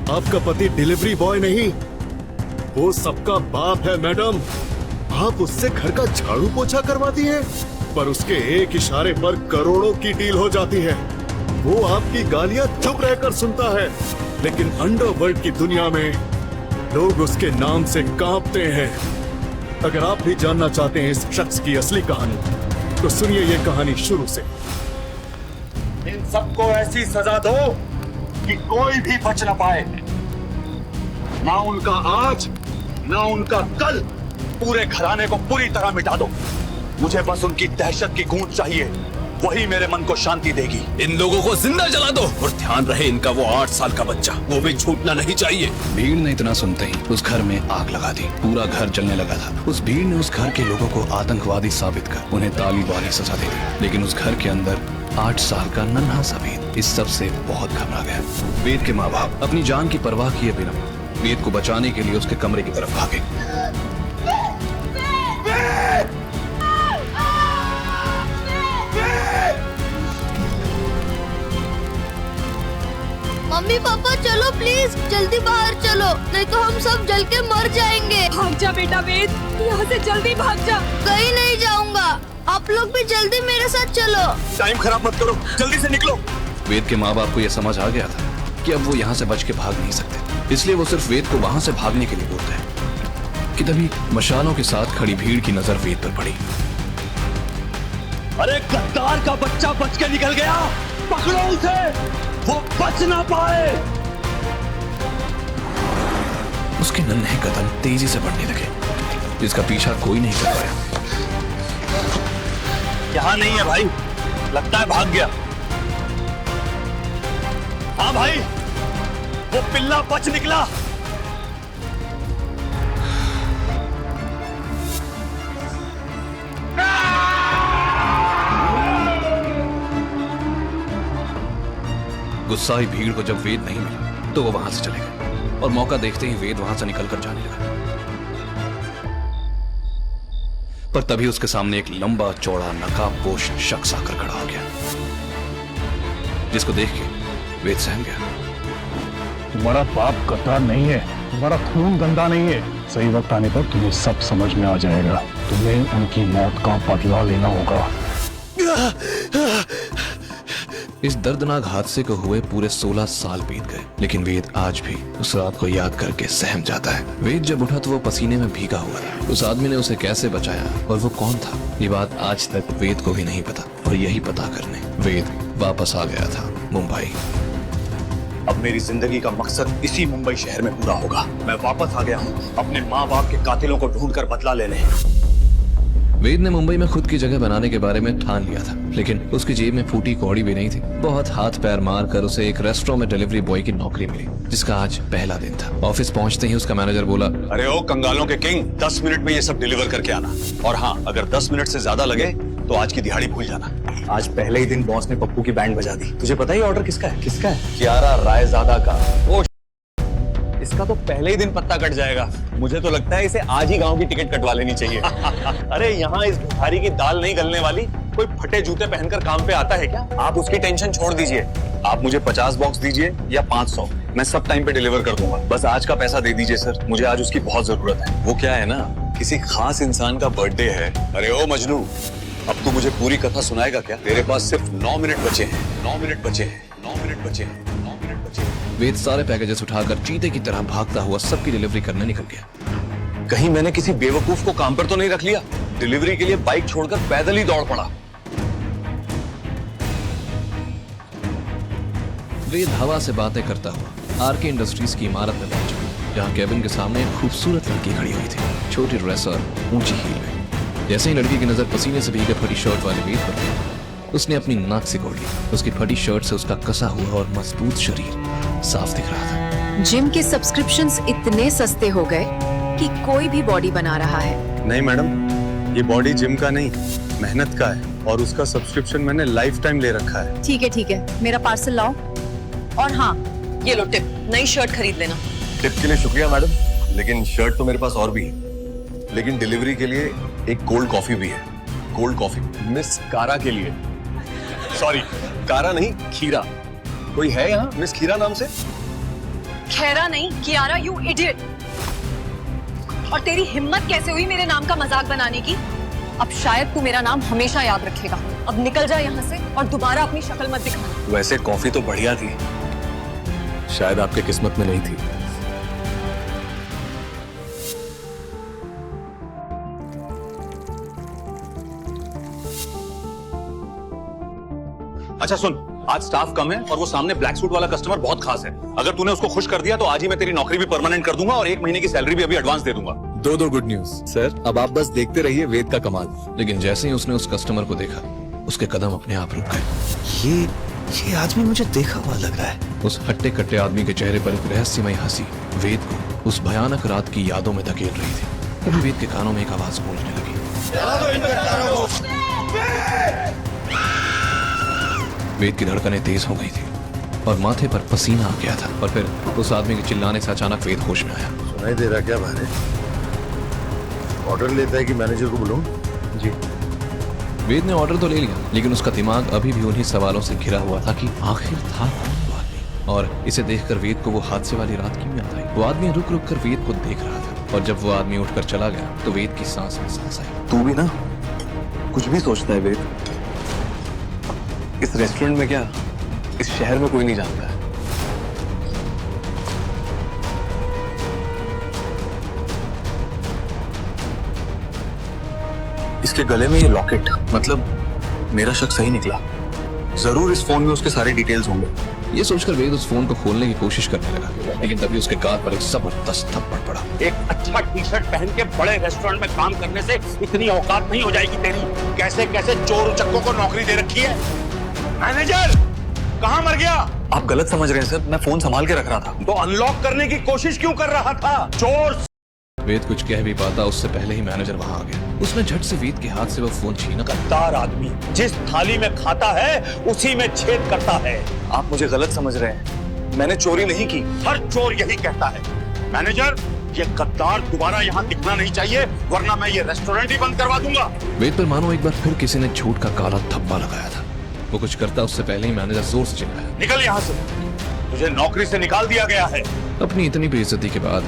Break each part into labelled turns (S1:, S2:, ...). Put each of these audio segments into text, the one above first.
S1: आपका पति delivery boy नहीं, वो सबका बाप है मैडम। आप उससे घर का झाड़ू पोछा करवाती हैं, पर उसके एक इशारे पर करोड़ों की डील हो जाती है। वो आपकी गालियां चुप रहकर सुनता है, लेकिन अंडरवर्ल्ड की दुनिया में लोग उसके नाम से कांपते हैं। अगर आप भी जानना चाहते हैं इस शख्स की असली कहानी, तो सुनिए ये कहानी शुरू से।
S2: इन सबको ऐसी सजा दो कि कोई भी बच ना पाए, ना उनका आज ना उनका कल। पूरे घराने को पूरी तरह मिटा दो। मुझे बस उनकी दहशत की गूंज चाहिए, वही मेरे मन को शांति देगी।
S3: इन लोगों को जिंदा जला दो, और ध्यान रहे इनका वो 8 साल का बच्चा, वो भी छूटना नहीं चाहिए।
S4: भीड़ ने इतना सुनते ही उस घर में आग लगा दी। पूरा घर जलने लगा था। उस भीड़ ने उस घर के लोगों को आतंकवादी साबित कर उन्हें तालिब वाली सजा दे दी। लेकिन उस घर के अंदर 8 साल का नन्हा सा वेद इस सब से बहुत घबरा गया। वेद के माँ बाप अपनी जान की परवाह किए बिना वेद को बचाने के लिए उसके कमरे की तरफ भागे।
S5: मम्मी पापा चलो प्लीज, जल्दी बाहर चलो, नहीं तो हम सब जल के मर जाएंगे।
S6: भाग जा बेटा वेद, यहाँ से जल्दी भाग जा।
S5: कहीं नहीं जाऊंगा, आप लोग भी जल्दी मेरे साथ चलो।
S2: टाइम खराब मत करो, जल्दी से निकलो।
S4: वेद के माँ बाप को यह समझ आ गया था कि अब वो यहाँ से बच के भाग नहीं सकते, इसलिए वो सिर्फ वेद को वहाँ से भागने के लिए बोलते हैं कि तभी मशालों के साथ खड़ी भीड़ की नजर वेद पर पड़ी।
S2: अरे गद्दार का बच्चा बच के निकल गया, पकड़ो उसे, वो बच ना पाए।
S4: उसके नन्हे कदम तेजी से बढ़ने लगे, जिसका पीछा कोई नहीं कर पाया।
S2: यहाँ नहीं है भाई, लगता है भाग गया। हाँ भाई, वो पिल्ला बच निकला।
S4: गुस्साई भीड़ को जब वेद नहीं मिला तो वो वहां से चले गए, और मौका देखते ही वेद वहां से निकलकर जाने लगा। पर तभी उसके सामने एक लंबा चौड़ा नकाबपोश शख्स आकर खड़ा हो गया, जिसको देख के वेद सहम गया।
S7: तुम्हारा बाप गद्दार नहीं है, तुम्हारा खून गंदा नहीं है। सही वक्त आने पर तुम्हें सब समझ में आ जाएगा। तुम्हें उनकी मौत का बदला लेना होगा।
S4: इस दर्दनाक हादसे को हुए पूरे 16 साल बीत गए, लेकिन वेद आज भी उस रात को याद करके सहम जाता है। वेद जब उठा तो वो पसीने में भीगा हुआ था। उस आदमी ने उसे कैसे बचाया और वो कौन था, ये बात आज तक वेद को भी नहीं पता। और यही पता करने वेद वापस आ गया था मुंबई।
S2: अब मेरी जिंदगी का मकसद इसी मुंबई शहर में पूरा होगा। मैं वापस आ गया हूँ अपने माँ बाप के कातिलों को ढूंढकर बदला लेने।
S4: वेद ने मुंबई में खुद की जगह बनाने के बारे में ठान लिया था, लेकिन उसकी जेब में फूटी कौड़ी भी नहीं थी। बहुत हाथ पैर मारकर उसे एक रेस्टोरेंट में डिलीवरी बॉय की नौकरी मिली, जिसका आज पहला दिन था। ऑफिस पहुंचते ही उसका मैनेजर बोला,
S2: अरे ओ कंगालों के किंग, 10 मिनट में ये सब डिलीवर करके आना। और हाँ, अगर 10 मिनट से ज्यादा लगे तो आज की दिहाड़ी भूल जाना।
S8: आज पहले ही दिन बॉस ने पप्पू की बैंड बजा दी। तुझे पता ही ऑर्डर किसका है? किसका है?
S2: कियारा रायजादा का। ओ इसका तो पहले ही दिन पत्ता कट जाएगा। मुझे तो लगता है इसे आज ही गांव की टिकट कटवा लेनी चाहिए। अरे यहाँ इस भिखारी की दाल नहीं गलने वाली। कोई फटे जूते पहनकर काम पे आता है क्या? आप उसकी टेंशन छोड़ दीजिए। आप मुझे 50 बॉक्स दीजिए या 500, मैं सब टाइम पे डिलीवर कर दूंगा। बस आज का पैसा दे दीजिए सर, मुझे आज उसकी बहुत जरूरत है। वो क्या है ना, किसी खास इंसान का बर्थडे है। अरे ओ मजनू, अब तू मुझे पूरी कथा सुनाएगा क्या? तेरे पास सिर्फ 9 मिनट बचे हैं। 9 मिनट बचे हैं। 9 मिनट बचे हैं। 9 मिनट बचे हैं।
S4: वेद सारे पैकेजेस उठाकर चीते की तरह भागता हुआ सबकी डिलीवरी करने निकल गया।
S2: कहीं मैंने किसी बेवकूफ को काम पर तो नहीं रख लिया? डिलीवरी के लिए बाइक छोड़कर पैदल ही दौड़ पड़ा।
S4: वेद हवा से बातें करता हुआ आरके इंडस्ट्रीज की इमारत में पहुंचा, जहां केबिन के सामने एक खूबसूरत लड़की खड़ी हुई थी, छोटी ड्रेस और ऊंची हील में। जैसे ही लड़की की नजर पसीने से भीगे फटी शर्ट वाले वेद पर गई, उसने अपनी नाक सिकोड़ ली। उसकी फटी शर्ट से उसका कसा हुआ और मजबूत शरीर साफ दिख रहा था।
S6: जिम के सब्सक्रिप्शंस इतने सस्ते हो गए कि कोई भी बॉडी बना रहा है।
S2: नहीं मैडम, ये बॉडी जिम का नहीं, मेहनत का है, और उसका सब्सक्रिप्शन मैंने लाइफ टाइम ले रखा है।
S6: ठीक है, मेरा पार्सल लाओ। और हाँ, ये लो टिप, नई शर्ट खरीद लेना।
S2: टिप के लिए शुक्रिया मैडम, लेकिन शर्ट तो मेरे पास और भी है। लेकिन डिलीवरी के लिए एक कोल्ड कॉफी भी है। कोल्ड कॉफी मिस कारा के लिए। सॉरी, कारा नहीं, खीरा। कोई है यहाँ मिस खीरा नाम से?
S6: खैरा नहीं, कियारा, यू इडियट। और तेरी हिम्मत कैसे हुई मेरे नाम का मजाक बनाने की? अब शायद तू मेरा नाम हमेशा याद रखेगा। अब निकल जा यहाँ से और दोबारा अपनी शक्ल मत दिखाना।
S8: वैसे कॉफी तो बढ़िया थी, शायद आपके किस्मत में नहीं थी।
S2: अच्छा सुन, आज स्टाफ कम है और वो सामने ब्लैक सूट वाला कस्टमर बहुत खास है। अगर तूने उसको खुश कर दिया तो आज ही मैं तेरी नौकरी भी परमानेंट कर दूंगा और 1 महीने की सैलरी भी अभी एडवांस दे दूंगा।
S8: दो गुड न्यूज सर। अब आप बस देखते रहिए वेद का कमाल।
S4: लेकिन जैसे ही उसने उस कस्टमर को देखा, उसके कदम अपने आप रुक गए।
S8: ये आदमी मुझे देखा हुआ लग रहा है।
S4: उस हट्टे कट्टे आदमी के चेहरे पर एक रहस्यमय हंसी वेद को उस भयानक रात की यादों में धकेल रही थी। तभी वेद के कानों में एक आवाज गूंजने लगी। वेद की धड़कनें तेज हो गई थी और माथे पर पसीना आ गया था। और फिर उस आदमी के चिल्लाने से अचानक वेद होश में आया।
S1: सुनाई दे रहा क्या बाहर? ऑर्डर लेता है कि मैनेजर को बुलाऊं?
S8: जी।
S4: वेद ने ऑर्डर तो ले लिया, लेकिन उसका दिमाग अभी भी उन्हीं सवालों से घिरा हुआ था कि आखिर था कौन वो आदमी, और इसे देखकर वेद को वो हादसे वाली रात क्यों याद आई। वो आदमी रुक रुक कर वेद को देख रहा था, और जब वो आदमी उठकर चला गया तो वेद की सांस में सांस आई।
S8: तू भी ना कुछ भी सोचता है वेद। इस रेस्टोरेंट में क्या, इस शहर में कोई नहीं जानता है। इसके गले में ये लॉकेट, मतलब मेरा शक सही निकला। जरूर इस फोन में उसके सारे डिटेल्स होंगे।
S4: ये सोचकर वेद उस फोन को खोलने की कोशिश करने लगा, लेकिन तभी उसके गाल पर एक जबरदस्त थप्पड़ पड़ा।
S3: एक अच्छा टी शर्ट पहन के बड़े रेस्टोरेंट में काम करने से इतनी औकात नहीं हो जाएगी तेरी। कैसे कैसे चोर उचक्कों को नौकरी दे रखी है। मैनेजर कहाँ मर गया?
S8: आप गलत समझ रहे हैं सर, मैं फोन संभाल के रख रहा था।
S3: तो अनलॉक करने की कोशिश क्यों कर रहा था? चोर।
S4: वेद कुछ कह भी पाता उससे पहले ही मैनेजर वहां आ गया। उसने झट से वेद के हाथ से वो फोन छीना।
S3: गद्दार आदमी जिस थाली में खाता है उसी में छेद करता है।
S8: आप मुझे गलत समझ रहे हैं, मैंने चोरी नहीं की।
S3: हर चोर यही कहता है। मैनेजर, ये गद्दार दोबारा यहाँ दिखना नहीं चाहिए, वरना मैं ये रेस्टोरेंट ही बंद करवा दूंगा।
S4: वेद पर मानो एक बार फिर किसी ने झूठ का काला धब्बा लगाया था। वो कुछ करता उससे पहले ही मैनेजर जोर से चिल्लाया,
S3: निकल यहाँ से, तुझे नौकरी से निकाल दिया गया है।
S4: अपनी इतनी बेइज्जती के बाद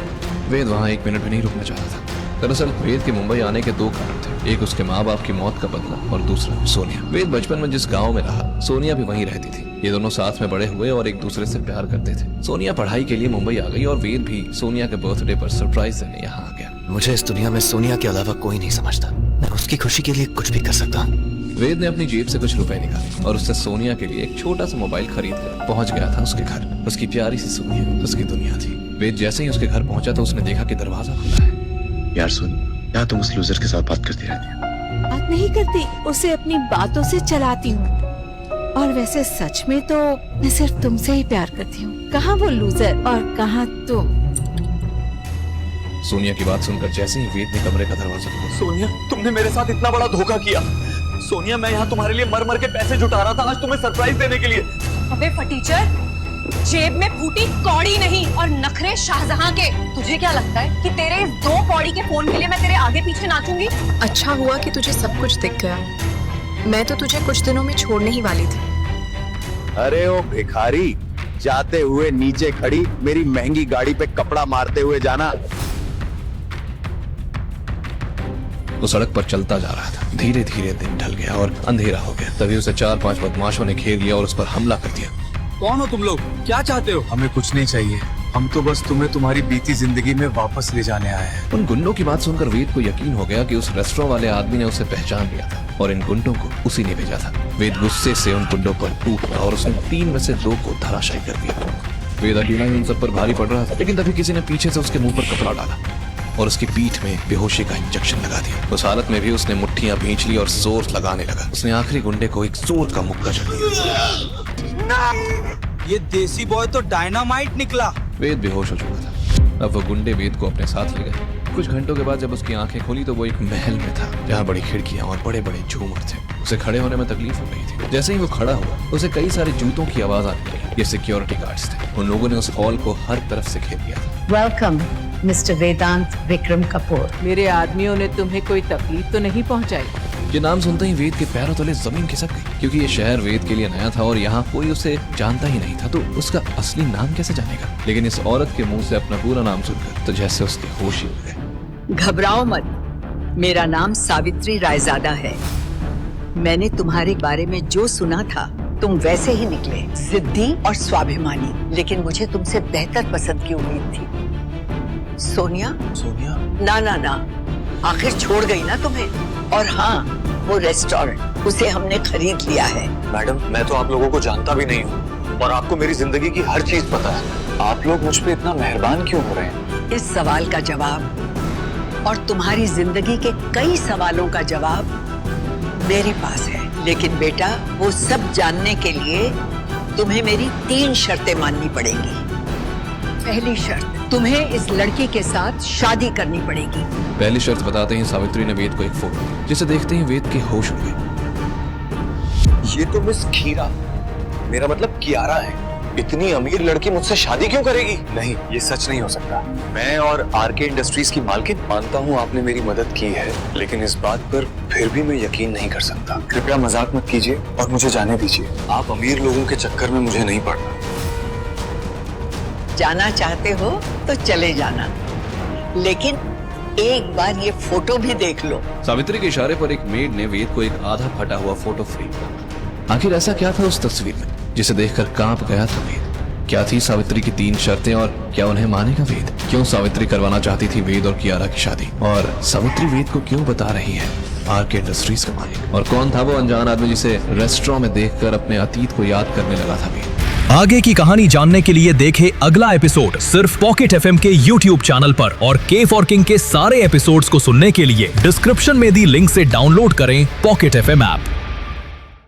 S4: वेद वहां 1 मिनट भी नहीं रुकना चाहता था। दरअसल वेद के मुंबई आने के 2 कारण थे। एक उसके माँ बाप की मौत का बदला, और दूसरा सोनिया। वेद बचपन में जिस गांव में रहा, सोनिया भी वहीं रहती थी। ये दोनों साथ में बड़े हुए और एक दूसरे से प्यार करते थे। सोनिया पढ़ाई के लिए मुंबई आ गई और वेद भी सोनिया के बर्थडे पर सरप्राइज देने यहाँ आ गया।
S8: मुझे इस दुनिया में सोनिया के अलावा कोई नहीं समझता। मैं उसकी खुशी के लिए कुछ भी कर सकता हूँ।
S4: वेद ने अपनी जेब से कुछ रुपए निकाले और उससे सोनिया के लिए एक छोटा सा मोबाइल खरीद कर पहुंच गया था उसके घर। उसकी प्यारी सी सोनिया उसकी दुनिया थी। वेद जैसे ही उसके घर पहुंचा तो उसने देखा कि दरवाजा खुला है।
S9: यार सुन, क्या तुम उस लूजर के साथ बात करती रहती हो?
S10: बात नहीं करती, उसे अपनी बातों से चलाती हूँ। और वैसे सच में तो मैं सिर्फ तुमसे ही प्यार करती हूँ। कहाँ वो लूजर और कहाँ तुम।
S4: सोनिया की बात सुनकर जैसे ही वेद ने कमरे का दरवाजा खोला।
S8: सोनिया, तुमने मेरे साथ इतना बड़ा धोखा किया। सोनिया, मैं यहाँ तुम्हारे लिए मर मर के पैसे जुटा रहा था आज तुम्हें सरप्राइज देने के लिए।
S6: अबे फटीचर, जेब में फूटी कौड़ी नहीं और नखरे शाहजहां के। तुझे क्या लगता है कि तेरे इस 2 कौड़ी के फोन के लिए मैं तेरे आगे पीछे नाचूंगी? अच्छा हुआ कि तुझे सब कुछ दिख गया। मैं तो तुझे कुछ दिनों में छोड़ने ही वाली थी।
S9: अरे ओ भिखारी, जाते हुए नीचे खड़ी मेरी महंगी गाड़ी पे कपड़ा मारते हुए जाना।
S4: वो सड़क पर चलता जा रहा था। धीरे धीरे दिन ढल गया और अंधेरा हो गया। तभी उसे 4-5 बदमाशों ने घेर लिया और उस पर हमला कर दिया।
S8: कौन हो तुम लोग? क्या चाहते हो? हमें कुछ नहीं चाहिए, हम तो बस तुम्हें तुम्हारी बीती जिंदगी में वापस ले जाने आए हैं।
S4: उन गुंडों की बात सुनकर वेद को यकीन हो गया कि उस रेस्टोरेंट वाले आदमी ने उसे पहचान लिया था और इन गुंडों को उसी ने भेजा था। वेद गुस्से से उन गुंडों पर टूट पड़ा और उसने 3 में से 2 को धराशायी कर दिया। वेद अकेला ही उन सब पर भारी पड़ रहा था, लेकिन तभी किसी ने पीछे से उसके मुंह पर कपड़ा डाला और उसकी पीठ में बेहोशी का इंजेक्शन लगा दिया। उस हालत में भी उसने मुट्ठियां भींच ली और जोर लगाने लगा। उसने आखिरी गुंडे को एक जोर का मुक्का जड़ दिया।
S11: ये देसी बॉय तो डायनामाइट निकला।
S4: वेद बेहोश हो चुका था। अब वो गुंडे वेद को अपने साथ ले गए। कुछ घंटों के बाद जब उसकी आंखें खुली तो वो एक महल में था, जहाँ बड़ी खिड़कियां और बड़े बड़े झूमर थे। उसे खड़े होने में तकलीफ हो रही थी। जैसे ही वो खड़ा हुआ, उसे कई सारे जूतों की आवाज आने लगी। ये सिक्योरिटी गार्ड्स थे। उन लोगों ने उस हॉल को हर तरफ से घेर लिया था।
S10: वेलकम मिस्टर वेदांत विक्रम कपूर। मेरे आदमियों ने तुम्हें कोई तकलीफ तो नहीं पहुंचाई?
S4: ये नाम सुनते ही वेद के पैरों तले जमीन खिसक गई, क्योंकि ये शहर वेद के लिए नया था और यहाँ कोई उसे जानता ही नहीं था, तो उसका असली नाम कैसे जानेगा। लेकिन इस औरत के मुंह से अपना पूरा नाम सुनकर तो जैसे उसके होश ही उड़ गए।
S12: घबराओ मत, मेरा नाम सावित्री रायजादा है। मैंने तुम्हारे बारे में जो सुना था तुम वैसे ही निकले, जिद्दी और स्वाभिमानी, लेकिन मुझे तुमसे बेहतर पसंद की उम्मीद थी। सोनिया?
S8: सोनिया?
S12: ना ना ना, आखिर छोड़ गई ना तुम्हें। और हाँ, वो रेस्टोरेंट, उसे हमने खरीद लिया है।
S8: मैडम, मैं तो आप लोगों को जानता भी नहीं हूँ और आपको मेरी जिंदगी की हर चीज पता है। आप लोग मुझ पे इतना मेहरबान क्यों हो रहे हैं?
S12: इस सवाल का जवाब और तुम्हारी जिंदगी के कई सवालों का जवाब मेरे पास है। लेकिन बेटा, वो सब जानने के लिए तुम्हें मेरी 3 शर्तें माननी पड़ेंगी। पहली शर्त, तुम्हें इस लड़की के साथ शादी करनी पड़ेगी।
S4: पहली शर्त बताते ही सावित्री ने वेद को एक फोटो दी, जिसे देखते ही वेद के होश उड़ गए।
S8: ये तो मिस खीरा, मेरा मतलब कियारा है। इतनी अमीर लड़की मुझसे शादी क्यों करेगी? नहीं, ये सच नहीं हो सकता। मैं और आरके इंडस्ट्रीज की मालकिन मानता हूँ आपने मेरी मदद की है, लेकिन इस बात पर फिर भी मैं यकीन नहीं कर सकता। कृपया मजाक मत कीजिए और मुझे जाने दीजिए। आप अमीर लोगों के चक्कर में मुझे नहीं पड़ना।
S12: जाना चाहते हो तो चले जाना, लेकिन एक बार ये फोटो भी देख लो।
S4: सावित्री के इशारे पर एक मेड ने वेद को एक आधा फटा हुआ फोटो फ्रेम किया। आखिर ऐसा क्या था उस तस्वीर में जिसे देखकर कांप गया था वेद? क्या थी सावित्री की 3 शर्तें और क्या उन्हें मानेगा वेद? क्यों सावित्री करवाना चाहती थी वेद और कियारा की शादी? और सावित्री वेद को क्यों बता रही है आरके इंडस्ट्रीज का मालिक? और कौन था वो अनजान आदमी जिसे रेस्टोरेंट में देखकर अपने अतीत को याद करने लगा था वेद?
S13: आगे की कहानी जानने के लिए देखें अगला एपिसोड सिर्फ पॉकेट एफएम के YouTube चैनल पर, और के फॉर किंग के सारे एपिसोड्स को सुनने के लिए डिस्क्रिप्शन में दी लिंक से डाउनलोड करें पॉकेट एफएम ऐप।